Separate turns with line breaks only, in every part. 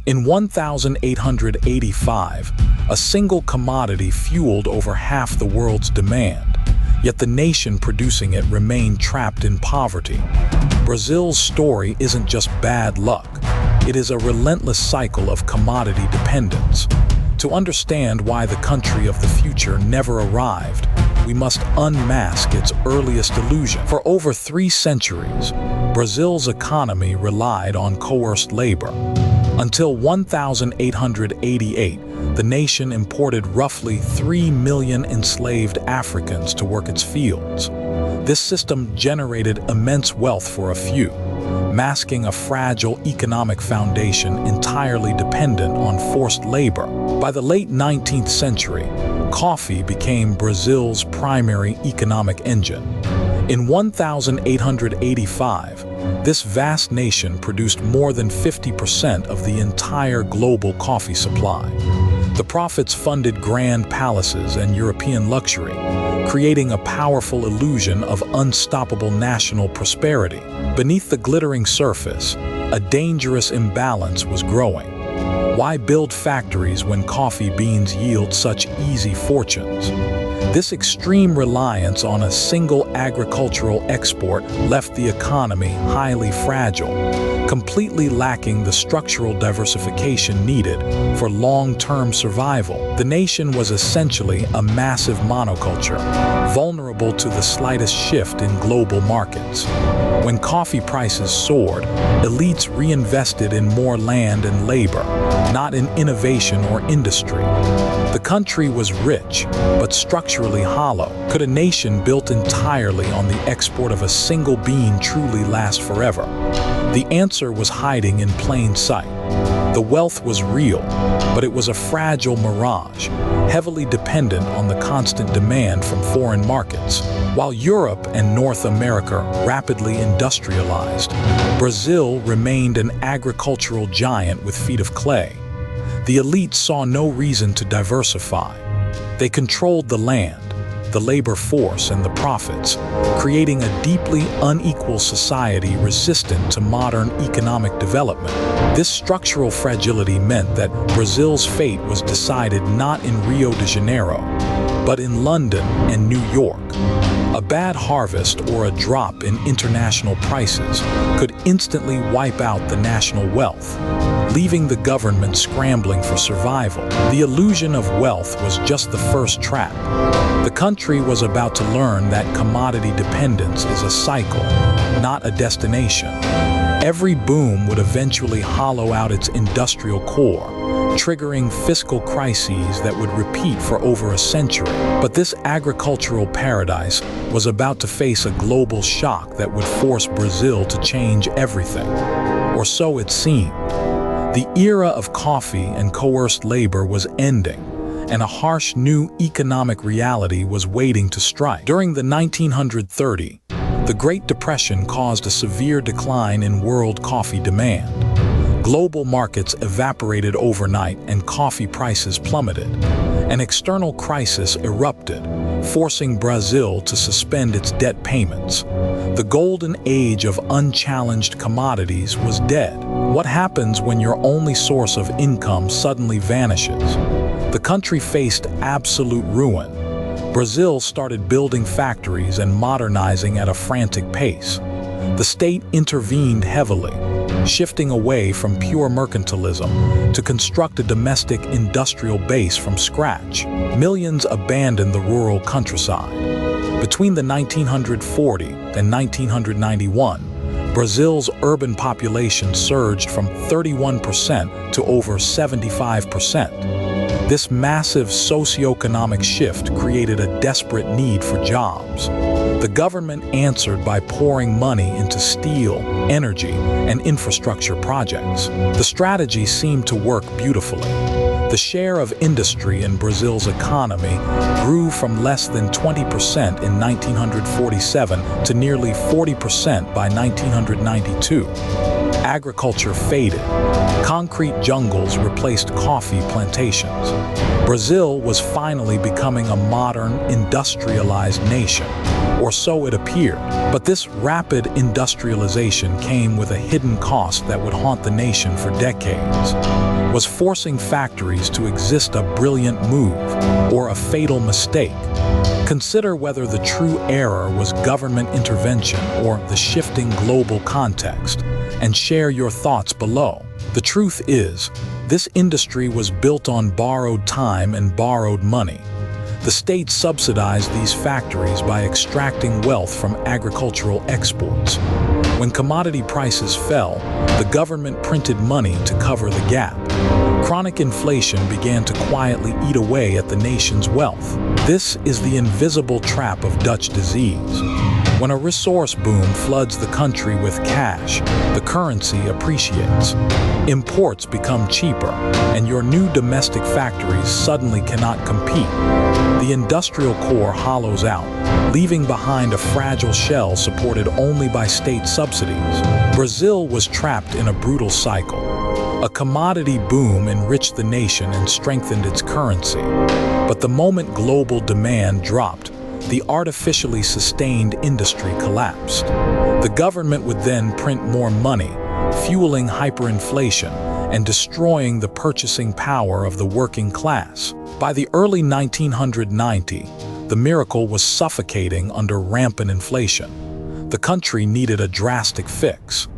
In 1885, a single commodity fueled over half the world's demand, yet the nation producing it remained trapped in poverty. Brazil's story isn't just bad luck, it is a relentless cycle of commodity dependence. To understand why the country of the future never arrived, we must unmask its earliest illusion. For over 3 centuries, Brazil's economy relied on coerced labor. Until 1888, the nation imported roughly 3 million enslaved Africans to work its fields. This system generated immense wealth for a few, masking a fragile economic foundation entirely dependent on forced labor. By the late 19th century, coffee became Brazil's primary economic engine. In 1885, this vast nation produced more than 50% of the entire global coffee supply. The profits funded grand palaces and European luxury, creating a powerful illusion of unstoppable national prosperity. Beneath the glittering surface, a dangerous imbalance was growing. Why build factories when coffee beans yield such easy fortunes? This extreme reliance on a single agricultural export left the economy highly fragile, completely lacking the structural diversification needed for long-term survival. The nation was essentially a massive monoculture, vulnerable to the slightest shift in global markets. When coffee prices soared, elites reinvested in more land and labor, not in innovation or industry. The country was rich, but structurally hollow. Could a nation built entirely on the export of a single bean truly last forever? The answer was hiding in plain sight. The wealth was real, but it was a fragile mirage, heavily dependent on the constant demand from foreign markets. While Europe and North America rapidly industrialized, Brazil remained an agricultural giant with feet of clay. The elite saw no reason to diversify. They controlled the land, the labor force, and the profits, creating a deeply unequal society resistant to modern economic development. This structural fragility meant that Brazil's fate was decided not in Rio de Janeiro, but in London and New York. A bad harvest or a drop in international prices could instantly wipe out the national wealth, leaving the government scrambling for survival. The illusion of wealth was just the first trap. The country was about to learn that commodity dependence is a cycle, not a destination. Every boom would eventually hollow out its industrial core, triggering fiscal crises that would repeat for over a century. But this agricultural paradise was about to face a global shock that would force Brazil to change everything. Or so it seemed. The era of coffee and coerced labor was ending, and a harsh new economic reality was waiting to strike. During the 1930s, the Great Depression caused a severe decline in world coffee demand. Global markets evaporated overnight and coffee prices plummeted. An external crisis erupted, forcing Brazil to suspend its debt payments. The golden age of unchallenged commodities was dead. What happens when your only source of income suddenly vanishes? The country faced absolute ruin. Brazil started building factories and modernizing at a frantic pace. The state intervened heavily, shifting away from pure mercantilism to construct a domestic industrial base from scratch. Millions abandoned the rural countryside. Between the 1940 and 1991, Brazil's urban population surged from 31% to over 75%. This massive socioeconomic shift created a desperate need for jobs. The government answered by pouring money into steel, energy, and infrastructure projects. The strategy seemed to work beautifully. The share of industry in Brazil's economy grew from less than 20% in 1947 to nearly 40% by 1992. Agriculture faded. Concrete jungles replaced coffee plantations. Brazil was finally becoming a modern, industrialized nation, or so it appeared. But this rapid industrialization came with a hidden cost that would haunt the nation for decades. Was forcing factories to exist a brilliant move or a fatal mistake? Consider whether the true error was government intervention or the shifting global context, and share your thoughts below. The truth is, this industry was built on borrowed time and borrowed money. The state subsidized these factories by extracting wealth from agricultural exports. When commodity prices fell, the government printed money to cover the gap. Chronic inflation began to quietly eat away at the nation's wealth. This is the invisible trap of Dutch disease. When a resource boom floods the country with cash, the currency appreciates. Imports become cheaper, and your new domestic factories suddenly cannot compete. The industrial core hollows out, leaving behind a fragile shell supported only by state subsidies. Brazil was trapped in a brutal cycle. A commodity boom enriched the nation and strengthened its currency. But the moment global demand dropped, the artificially sustained industry collapsed. The government would then print more money, fueling hyperinflation and destroying the purchasing power of the working class. By the early 1990s, the miracle was suffocating under rampant inflation. The country needed a drastic fix.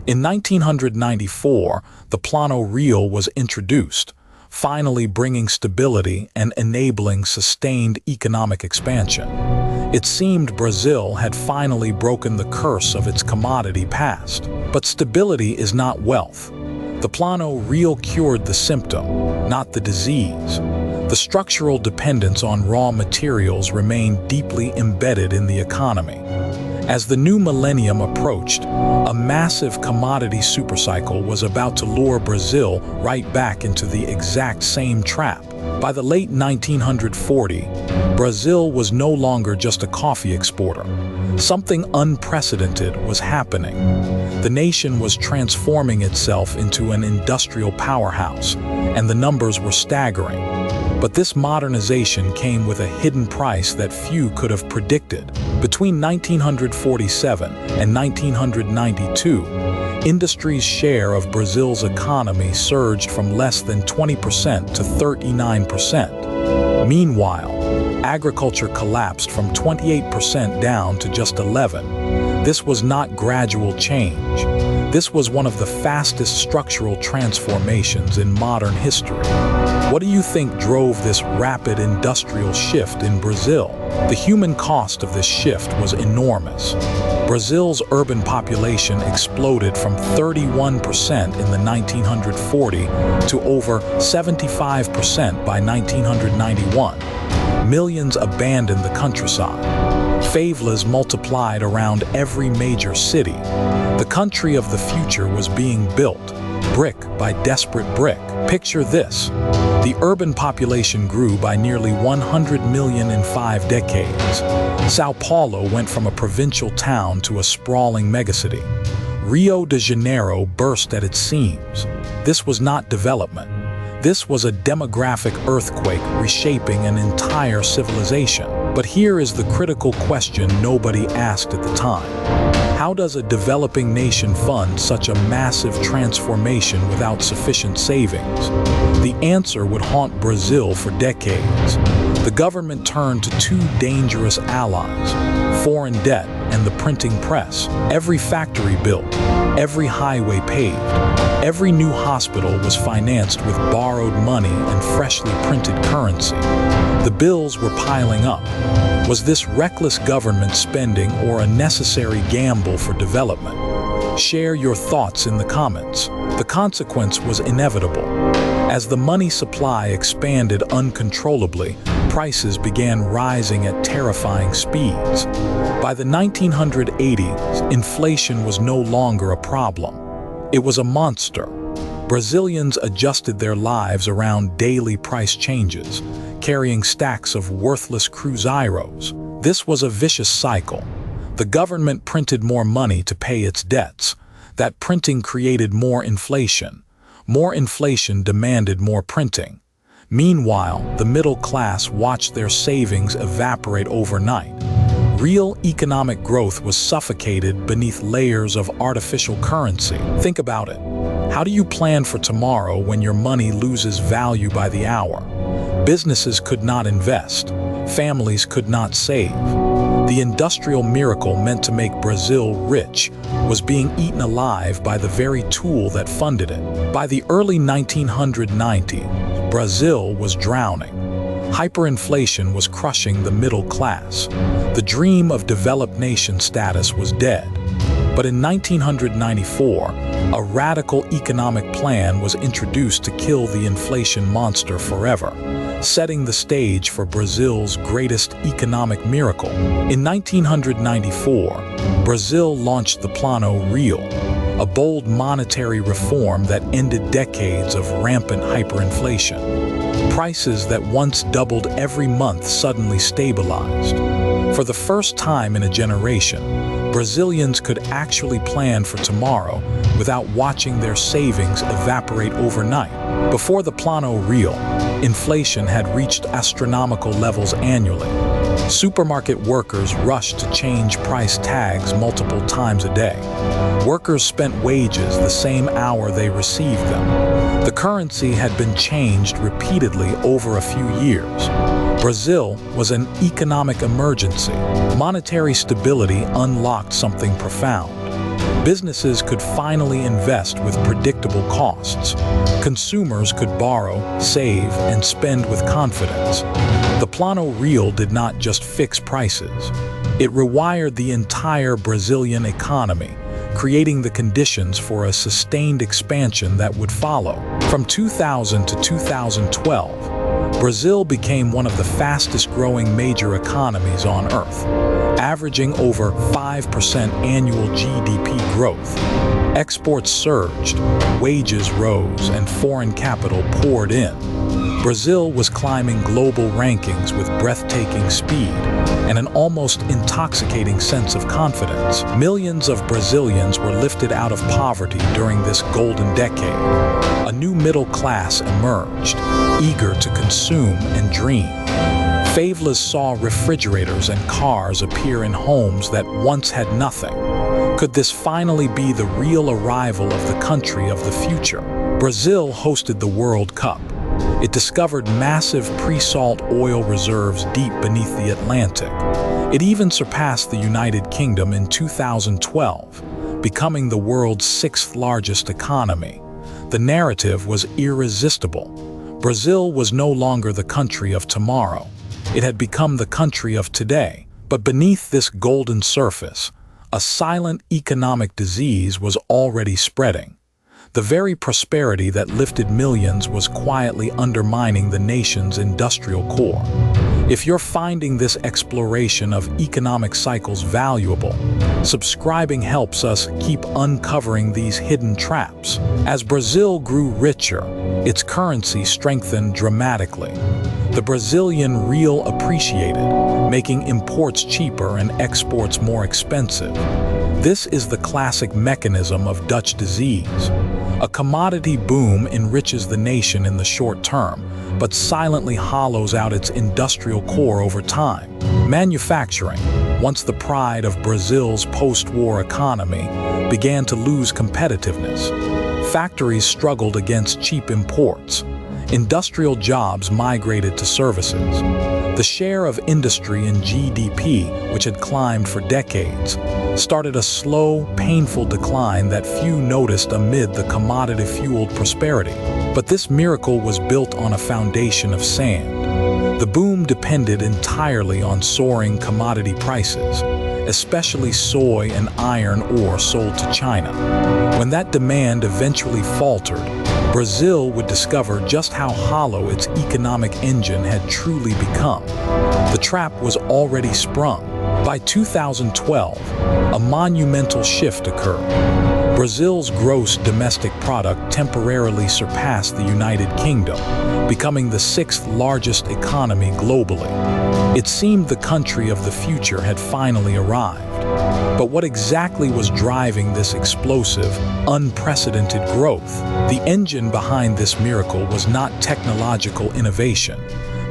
In 1994, the Plano Real was introduced, finally bringing stability and enabling sustained economic expansion. It seemed Brazil had finally broken the curse of its commodity past. But stability is not wealth. The Plano Real cured the symptom, not the disease. The structural dependence on raw materials remained deeply embedded in the economy. As the new millennium approached, a massive commodity supercycle was about to lure Brazil right back into the exact same trap. By the late 1940s, Brazil was no longer just a coffee exporter. Something unprecedented was happening. The nation was transforming itself into an industrial powerhouse, and the numbers were staggering. But this modernization came with a hidden price that few could have predicted. Between 1947 and 1992, industry's share of Brazil's economy surged from less than 20% to 39%. Meanwhile, agriculture collapsed from 28% down to just 11%. This was not gradual change. This was one of the fastest structural transformations in modern history. What do you think drove this rapid industrial shift in Brazil? The human cost of this shift was enormous. Brazil's urban population exploded from 31% in the 1940s to over 75% by 1991. Millions abandoned the countryside. Favelas multiplied around every major city. The country of the future was being built, brick by desperate brick. Picture this. The urban population grew by nearly 100 million in 5 decades. Sao Paulo went from a provincial town to a sprawling megacity. Rio de Janeiro burst at its seams. This was not development. This was a demographic earthquake reshaping an entire civilization. But here is the critical question nobody asked at the time. How does a developing nation fund such a massive transformation without sufficient savings? The answer would haunt Brazil for decades. The government turned to two dangerous allies: foreign debt and the printing press. Every factory built, every highway paved, every new hospital was financed with borrowed money and freshly printed currency. The bills were piling up. Was this reckless government spending or a necessary gamble for development? Share your thoughts in the comments. The consequence was inevitable. As the money supply expanded uncontrollably, prices began rising at terrifying speeds. By the 1980s, inflation was no longer a problem. It was a monster. Brazilians adjusted their lives around daily price changes, carrying stacks of worthless cruzeiros. This was a vicious cycle. The government printed more money to pay its debts. That printing created more inflation. More inflation demanded more printing. Meanwhile, the middle class watched their savings evaporate overnight. Real economic growth was suffocated beneath layers of artificial currency. Think about it. How do you plan for tomorrow when your money loses value by the hour? Businesses could not invest. Families could not save. The industrial miracle meant to make Brazil rich was being eaten alive by the very tool that funded it. By the early 1990s, Brazil was drowning. Hyperinflation was crushing the middle class. The dream of developed nation status was dead. But in 1994, a radical economic plan was introduced to kill the inflation monster forever, setting the stage for Brazil's greatest economic miracle. In 1994, Brazil launched the Plano Real, a bold monetary reform that ended decades of rampant hyperinflation. Prices that once doubled every month suddenly stabilized. For the first time in a generation, Brazilians could actually plan for tomorrow without watching their savings evaporate overnight. Before the Plano Real, inflation had reached astronomical levels annually. Supermarket workers rushed to change price tags multiple times a day. Workers spent wages the same hour they received them. The currency had been changed repeatedly over a few years. Brazil was an economic emergency. Monetary stability unlocked something profound. Businesses could finally invest with predictable costs. Consumers could borrow, save, and spend with confidence. The Plano Real did not just fix prices. It rewired the entire Brazilian economy, creating the conditions for a sustained expansion that would follow. From 2000 to 2012, Brazil became one of the fastest-growing major economies on Earth, averaging over 5% annual GDP growth. Exports surged, wages rose, and foreign capital poured in. Brazil was climbing global rankings with breathtaking speed and an almost intoxicating sense of confidence. Millions of Brazilians were lifted out of poverty during this golden decade. A new middle class emerged, eager to consume and dream. Favelas saw refrigerators and cars appear in homes that once had nothing. Could this finally be the real arrival of the country of the future? Brazil hosted the World Cup. It discovered massive pre-salt oil reserves deep beneath the Atlantic. It even surpassed the United Kingdom in 2012, becoming the world's sixth largest economy. The narrative was irresistible. Brazil was no longer the country of tomorrow. It had become the country of today. But beneath this golden surface, a silent economic disease was already spreading. The very prosperity that lifted millions was quietly undermining the nation's industrial core. If you're finding this exploration of economic cycles valuable, subscribing helps us keep uncovering these hidden traps. As Brazil grew richer, its currency strengthened dramatically. The Brazilian real appreciated, making imports cheaper and exports more expensive. This is the classic mechanism of Dutch disease. A commodity boom enriches the nation in the short term, but silently hollows out its industrial core over time. Manufacturing, once the pride of Brazil's post-war economy, began to lose competitiveness. Factories struggled against cheap imports. Industrial jobs migrated to services. The share of industry in GDP, which had climbed for decades, started a slow, painful decline that few noticed amid the commodity-fueled prosperity. But this miracle was built on a foundation of sand. The boom depended entirely on soaring commodity prices, especially soy and iron ore sold to China. When that demand eventually faltered, Brazil would discover just how hollow its economic engine had truly become. The trap was already sprung. By 2012, a monumental shift occurred. Brazil's gross domestic product temporarily surpassed the United Kingdom, becoming the sixth largest economy globally. It seemed the country of the future had finally arrived. But what exactly was driving this explosive, unprecedented growth? The engine behind this miracle was not technological innovation,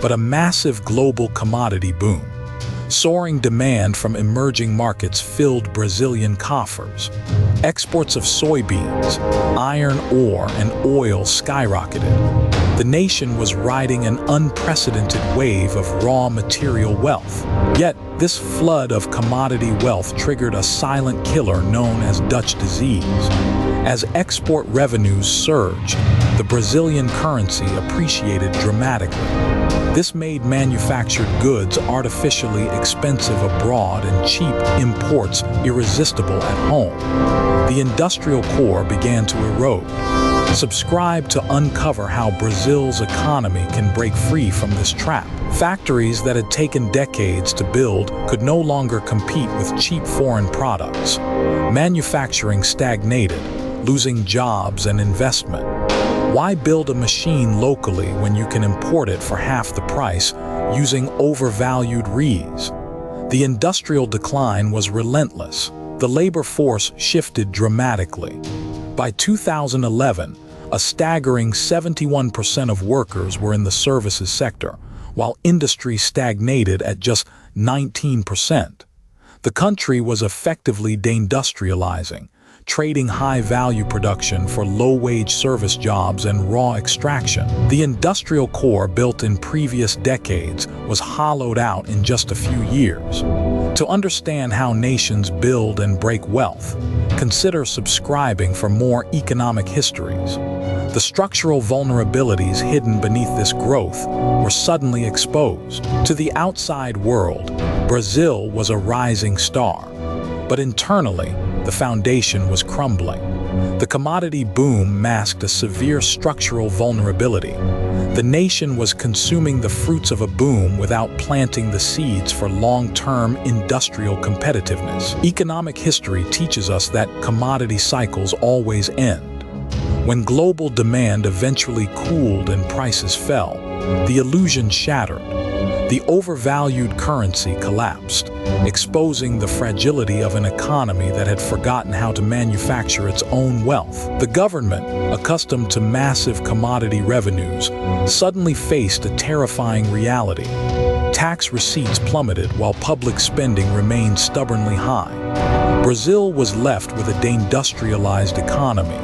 but a massive global commodity boom. Soaring demand from emerging markets filled Brazilian coffers. Exports of soybeans, iron ore, and oil skyrocketed. The nation was riding an unprecedented wave of raw material wealth. Yet, this flood of commodity wealth triggered a silent killer known as Dutch disease. As export revenues surged, the Brazilian currency appreciated dramatically. This made manufactured goods artificially expensive abroad and cheap imports irresistible at home. The industrial core began to erode. Subscribe to uncover how Brazil's economy can break free from this trap. Factories that had taken decades to build could no longer compete with cheap foreign products. Manufacturing stagnated, losing jobs and investment. Why build a machine locally when you can import it for half the price using overvalued reeds? The industrial decline was relentless. The labor force shifted dramatically. By 2011, a staggering 71% of workers were in the services sector, while industry stagnated at just 19%. The country was effectively deindustrializing, trading high-value production for low-wage service jobs and raw extraction. The industrial core built in previous decades was hollowed out in just a few years. To understand how nations build and break wealth, consider subscribing for more economic histories. The structural vulnerabilities hidden beneath this growth were suddenly exposed. To the outside world, Brazil was a rising star. But internally, the foundation was crumbling. The commodity boom masked a severe structural vulnerability. The nation was consuming the fruits of a boom without planting the seeds for long-term industrial competitiveness. Economic history teaches us that commodity cycles always end. When global demand eventually cooled and prices fell, the illusion shattered. The overvalued currency collapsed, exposing the fragility of an economy that had forgotten how to manufacture its own wealth. The government, accustomed to massive commodity revenues, suddenly faced a terrifying reality. Tax receipts plummeted while public spending remained stubbornly high. Brazil was left with a deindustrialized economy,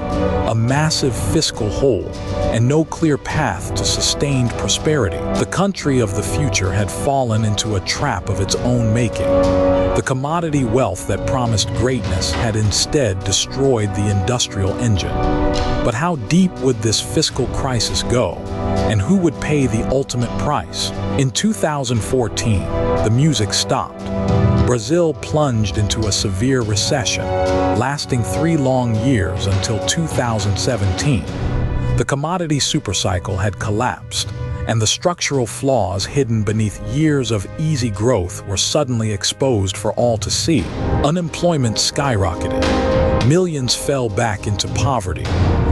a massive fiscal hole, and no clear path to sustained prosperity. The country of the future had fallen into a trap of its own making. The commodity wealth that promised greatness had instead destroyed the industrial engine. But how deep would this fiscal crisis go, and who would pay the ultimate price? In 2014, the music stopped. Brazil plunged into a severe recession, lasting 3 long years until 2017. The commodity supercycle had collapsed, and the structural flaws hidden beneath years of easy growth were suddenly exposed for all to see. Unemployment skyrocketed. Millions fell back into poverty.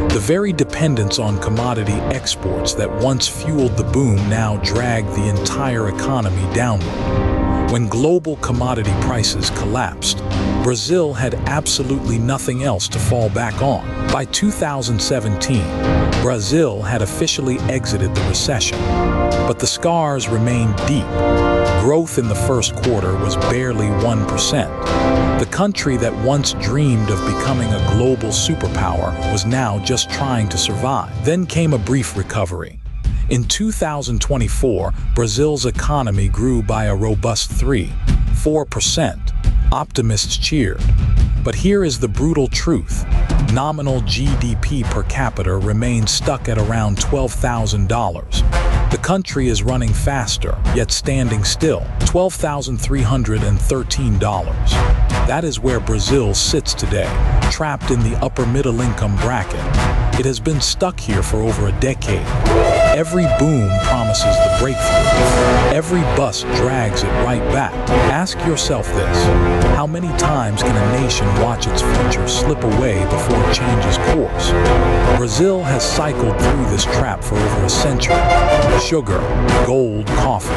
The very dependence on commodity exports that once fueled the boom now dragged the entire economy downward. When global commodity prices collapsed, Brazil had absolutely nothing else to fall back on. By 2017, Brazil had officially exited the recession, but the scars remained deep. Growth in the first quarter was barely 1%. The country that once dreamed of becoming a global superpower was now just trying to survive. Then came a brief recovery. In 2024, Brazil's economy grew by a robust 3–4%. Optimists cheered. But here is the brutal truth. Nominal GDP per capita remains stuck at around $12,000. The country is running faster, yet standing still, $12,313. That is where Brazil sits today, trapped in the upper middle income bracket. It has been stuck here for over a decade. Every boom promises the breakthrough. Every bust drags it right back. Ask yourself this: how many times can a nation watch its future slip away before it changes course? Brazil has cycled through this trap for over a century. Sugar, gold, coffee,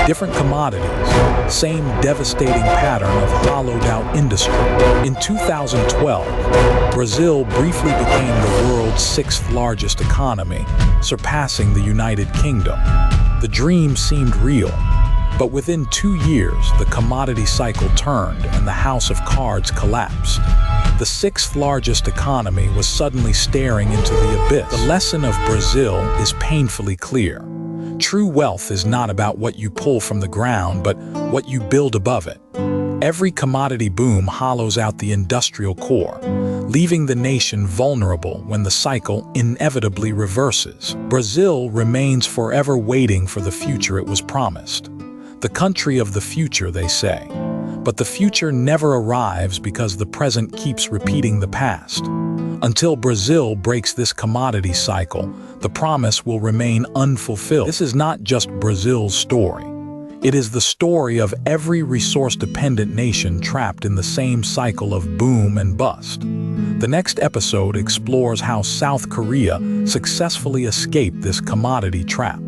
different commodities, same devastating pattern of hollowed-out industry. In 2012, Brazil briefly became the world's 6th largest economy, surpassing the United Kingdom. The dream seemed real. But within 2 years, the commodity cycle turned and the house of cards collapsed. The sixth largest economy was suddenly staring into the abyss. The lesson of Brazil is painfully clear. True wealth is not about what you pull from the ground, but what you build above it. Every commodity boom hollows out the industrial core, leaving the nation vulnerable when the cycle inevitably reverses. Brazil remains forever waiting for the future it was promised. The country of the future, they say. But the future never arrives because the present keeps repeating the past. Until Brazil breaks this commodity cycle, the promise will remain unfulfilled. This is not just Brazil's story. It is the story of every resource-dependent nation trapped in the same cycle of boom and bust. The next episode explores how South Korea successfully escaped this commodity trap.